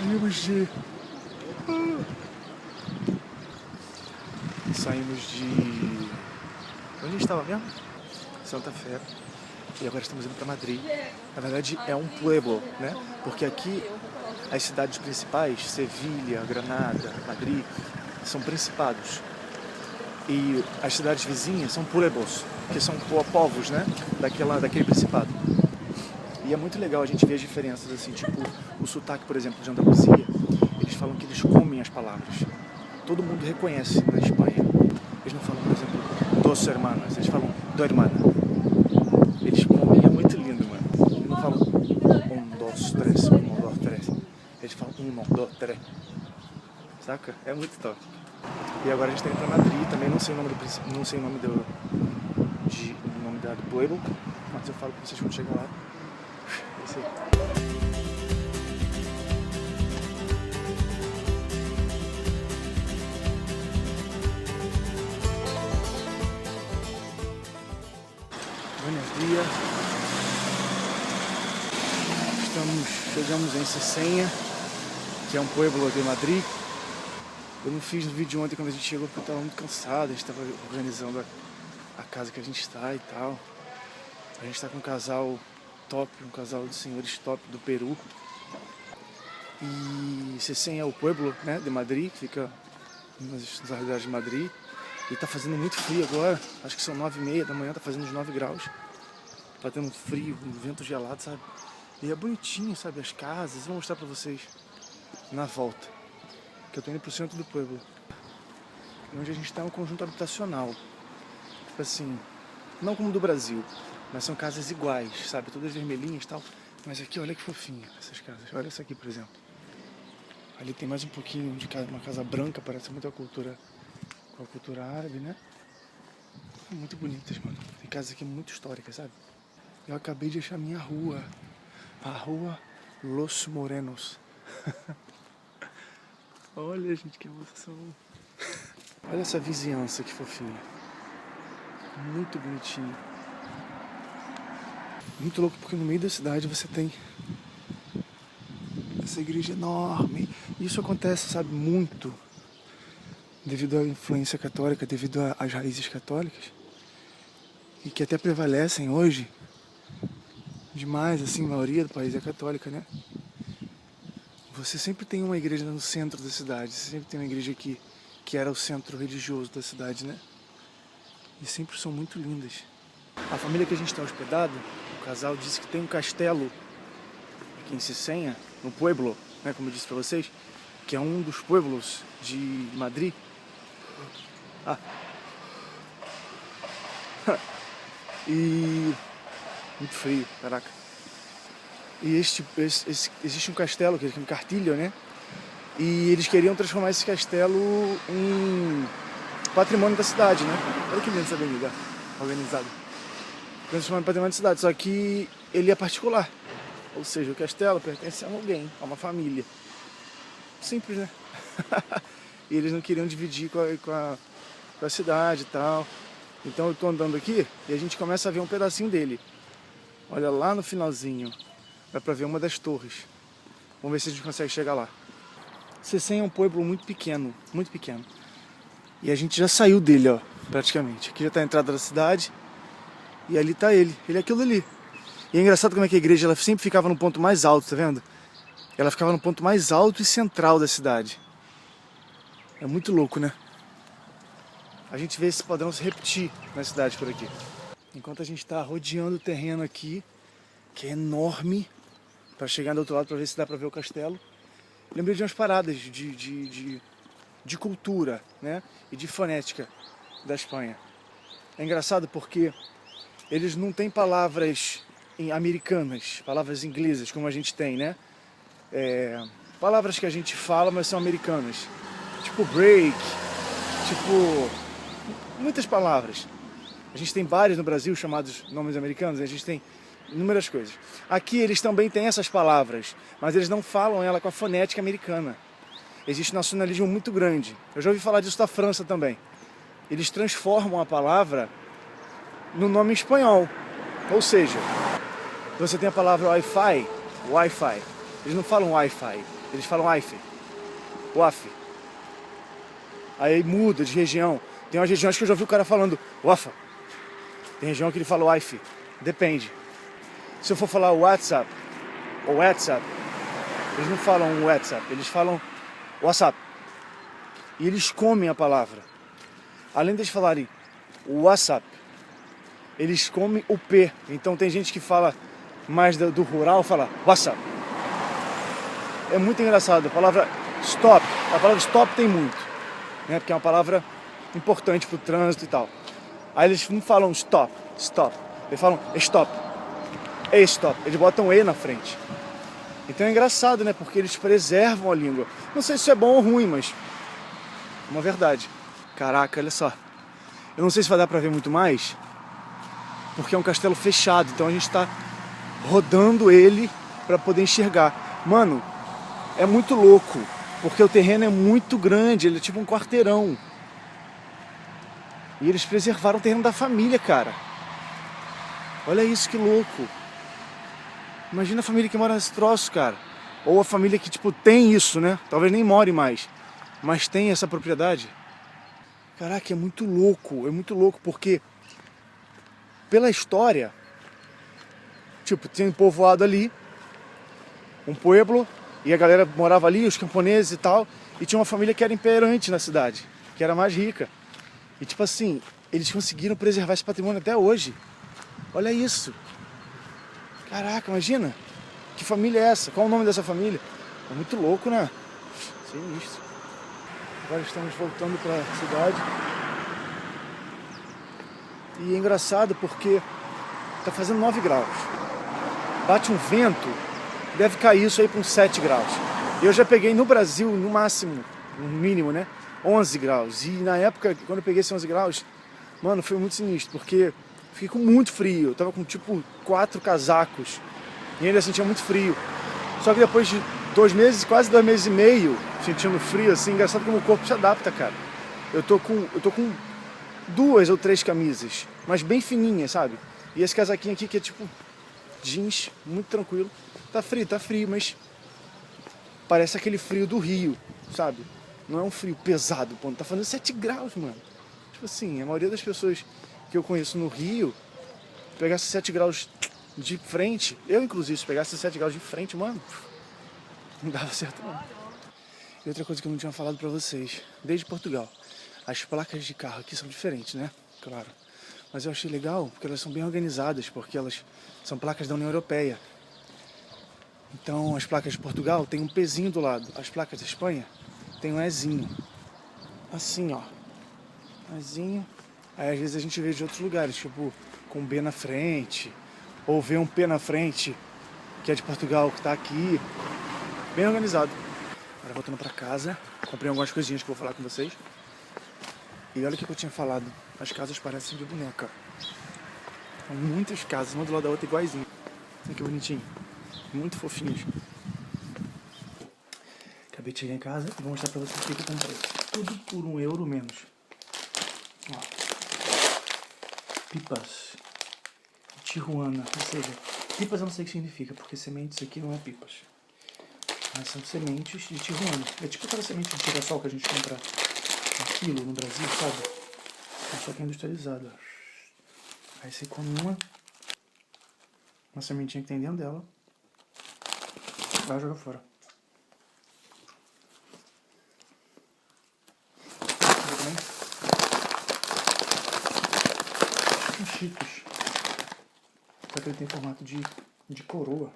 Saímos de... Onde a gente estava mesmo? Santa Fé. E agora estamos indo para Madrid. Na verdade é um pueblo, né? Porque aqui as cidades principais, Sevilha, Granada, Madrid, são principados. E as cidades vizinhas são pueblos, que são povos, né? Daquele principado. E é muito legal a gente ver as diferenças, assim, tipo o sotaque, por exemplo, de Andaluzia. Eles falam que eles comem as palavras. Todo mundo reconhece na Espanha. Eles não falam, por exemplo, dos hermanos, eles falam do hermana. Eles comem, é muito lindo, mano. Eles não falam dois, três. Eles falam dois, três. Saca? É muito top. E agora a gente tá indo pra Madrid, também não sei o nome do pueblo, mas eu falo pra vocês quando chegar lá. É isso aí. Buenos dias. Chegamos em Sesenha, que é um pueblo de Madrid. Eu não fiz no vídeo ontem quando a gente chegou porque eu estava muito cansado, a gente estava organizando a casa que a gente está e tal. A gente está com um casal top, um casal de senhores top do Peru. E Sesenha é o pueblo, né, de Madrid, que fica nas arredores de Madrid. E tá fazendo muito frio agora, acho que são 9h30 da manhã, tá fazendo uns 9 graus. Tá tendo frio, um vento gelado, sabe? E é bonitinho, sabe, as casas. Vou mostrar pra vocês na volta. Que eu tô indo pro centro do pueblo. Onde a gente tá é um conjunto habitacional. Tipo assim, não como do Brasil, mas são casas iguais, sabe? Todas vermelhinhas e tal. Mas aqui, olha que fofinho essas casas. Olha essa aqui, por exemplo. Ali tem mais um pouquinho de casa, uma casa branca, parece muito com a cultura árabe, né? Muito bonitas, mano. Tem casas aqui muito históricas, sabe? Eu acabei de achar minha rua. A rua Los Morenos. Olha, gente, que emoção. Olha essa vizinhança, que fofinha. Muito bonitinho. Muito louco, porque no meio da cidade você tem essa igreja enorme. Isso acontece, sabe, muito devido à influência católica, devido às raízes católicas. E que até prevalecem hoje. Demais, assim, a maioria do país é católica, né? Você sempre tem uma igreja no centro da cidade. Você sempre tem uma igreja que era o centro religioso da cidade, né? E sempre são muito lindas. A família que a gente está hospedado, o casal disse que tem um castelo aqui em Sesenha, no pueblo, né, como eu disse pra vocês, que é um dos pueblos de Madrid. E muito frio, caraca. E existe um castelo, que é um castilho, né? E eles queriam transformar esse castelo em patrimônio da cidade, né? Olha que linda essa avenida organizada. Transformar em patrimônio da cidade, só que ele é particular. Ou seja, o castelo pertence a alguém, a uma família. Simples, né? E eles não queriam dividir com a cidade e tal. Então eu tô andando aqui e a gente começa a ver um pedacinho dele. Olha lá no finalzinho. Dá pra ver uma das torres. Vamos ver se a gente consegue chegar lá. Sesenha é um pueblo muito pequeno, muito pequeno. E a gente já saiu dele, ó, praticamente. Aqui já tá a entrada da cidade. E ali tá ele. Ele é aquilo ali. E é engraçado como é que a igreja ela sempre ficava no ponto mais alto, tá vendo? Ela ficava no ponto mais alto e central da cidade. É muito louco, né? A gente vê esse padrão se repetir na cidade por aqui. Enquanto a gente tá rodeando o terreno aqui, que é enorme, para chegar do outro lado para ver se dá para ver o castelo. Lembrei de umas paradas de cultura, né? E de fonética da Espanha. É engraçado porque eles não têm palavras americanas, palavras inglesas como a gente tem, né? Palavras que a gente fala, mas são americanas. Tipo break, tipo muitas palavras. A gente tem bares no Brasil chamados nomes americanos, a gente tem inúmeras coisas. Aqui eles também têm essas palavras, mas eles não falam ela com a fonética americana. Existe um nacionalismo muito grande. Eu já ouvi falar disso da França também. Eles transformam a palavra no nome espanhol. Ou seja, você tem a palavra Wi-Fi. Eles não falam Wi-Fi, eles falam Aife, Wafe. Aí muda de região. Tem umas regiões que eu já vi o cara falando Wafa. Tem região que ele fala Wife. Depende. Se eu for falar WhatsApp ou WhatsApp, eles não falam WhatsApp, eles falam WhatsApp. E eles comem a palavra. Além de eles falarem WhatsApp, eles comem o P. Então tem gente que fala mais do rural, fala WhatsApp. É muito engraçado. A palavra stop, tem muito, né? Porque é uma palavra importante para o trânsito e tal. Aí eles não falam stop. Eles falam stop. Stop. Eles botam E na frente. Então é engraçado, né? Porque eles preservam a língua. Não sei se isso é bom ou ruim, mas é uma verdade. Caraca, olha só. Eu não sei se vai dar pra ver muito mais, porque é um castelo fechado. Então a gente tá rodando ele pra poder enxergar. Mano, é muito louco, porque o terreno é muito grande. Ele é tipo um quarteirão. E eles preservaram o terreno da família, cara. Olha isso, que louco. Imagina a família que mora nesse troço, cara. Ou a família que, tipo, tem isso, né? Talvez nem more mais, mas tem essa propriedade. Caraca, é muito louco, porque pela história, tipo, tinha um povoado ali, um pueblo, e a galera morava ali, os camponeses e tal, e tinha uma família que era imperante na cidade, que era mais rica. E tipo assim, eles conseguiram preservar esse patrimônio até hoje. Olha isso. Caraca, imagina. Que família é essa? Qual o nome dessa família? É muito louco, né? Sinistro. Agora estamos voltando para a cidade. E é engraçado porque tá fazendo 9 graus. Bate um vento, deve cair isso aí para uns 7 graus. Eu já peguei no Brasil, no máximo, no mínimo, né? 11 graus. E na época, quando eu peguei esses 11 graus, mano, foi muito sinistro, porque fiquei com muito frio. Eu tava com tipo 4 casacos. E ainda assim tinha muito frio. Só que depois de 2 meses, quase 2 meses e meio, sentindo frio, assim, engraçado como o corpo se adapta, cara. Eu tô com 2 ou 3 camisas, mas bem fininhas, sabe? E esse casaquinho aqui que é tipo jeans, muito tranquilo. Tá frio, mas parece aquele frio do Rio, sabe? Não é um frio pesado, pô. Tá fazendo 7 graus, mano. Tipo assim, a maioria das pessoas que eu conheço no Rio, pegasse 7 graus de frente, eu inclusive, se pegasse 7 graus de frente, mano, não dava certo não. E outra coisa que eu não tinha falado pra vocês, desde Portugal, as placas de carro aqui são diferentes, né? Claro. Mas eu achei legal porque elas são bem organizadas, porque elas são placas da União Europeia. Então as placas de Portugal tem um Pzinho do lado, as placas da Espanha tem um Ezinho. Assim, ó. Ezinho. Aí às vezes a gente vê de outros lugares, tipo com B na frente, ou vê um P na frente, que é de Portugal, que tá aqui. Bem organizado. Agora voltando pra casa, comprei algumas coisinhas que eu vou falar com vocês. E olha o que eu tinha falado, as casas parecem de boneca. São muitas casas, uma do lado da outra iguaizinho. Olha que bonitinho. Muito fofinhos. Acabei de chegar em casa e vou mostrar pra vocês o que eu comprei. Tudo por €1 menos. Ó. Pipas. Tijuana, ou seja, pipas eu não sei o que significa, porque sementes aqui não é pipas. Mas são sementes de Tijuana. É tipo aquela semente de girassol que a gente compra um quilo no Brasil, sabe? Só que é industrializado. Aí você come uma sementinha que tem dentro dela, vai jogar fora. Um Cheetos. Só que ele tem formato de coroa.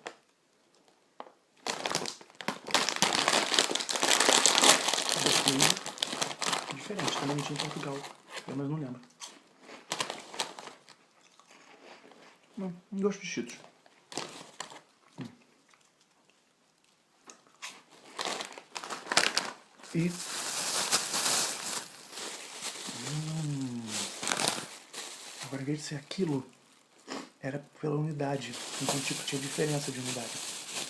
Diferente, também tinha em Portugal, mas não lembro. Não gosto de Cheetos. E agora, em vez de ser aquilo, era pela unidade. Então, tipo, tinha diferença de unidade.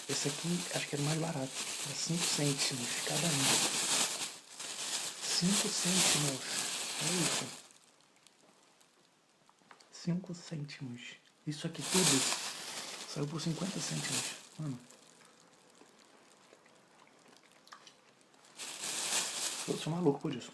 Esse aqui, acho que era mais barato. Era 5 cêntimos cada um. 5 cêntimos. Olha isso. 5 cêntimos. Isso aqui tudo saiu por 50 cêntimos. Mano. Eu sou maluco por isso.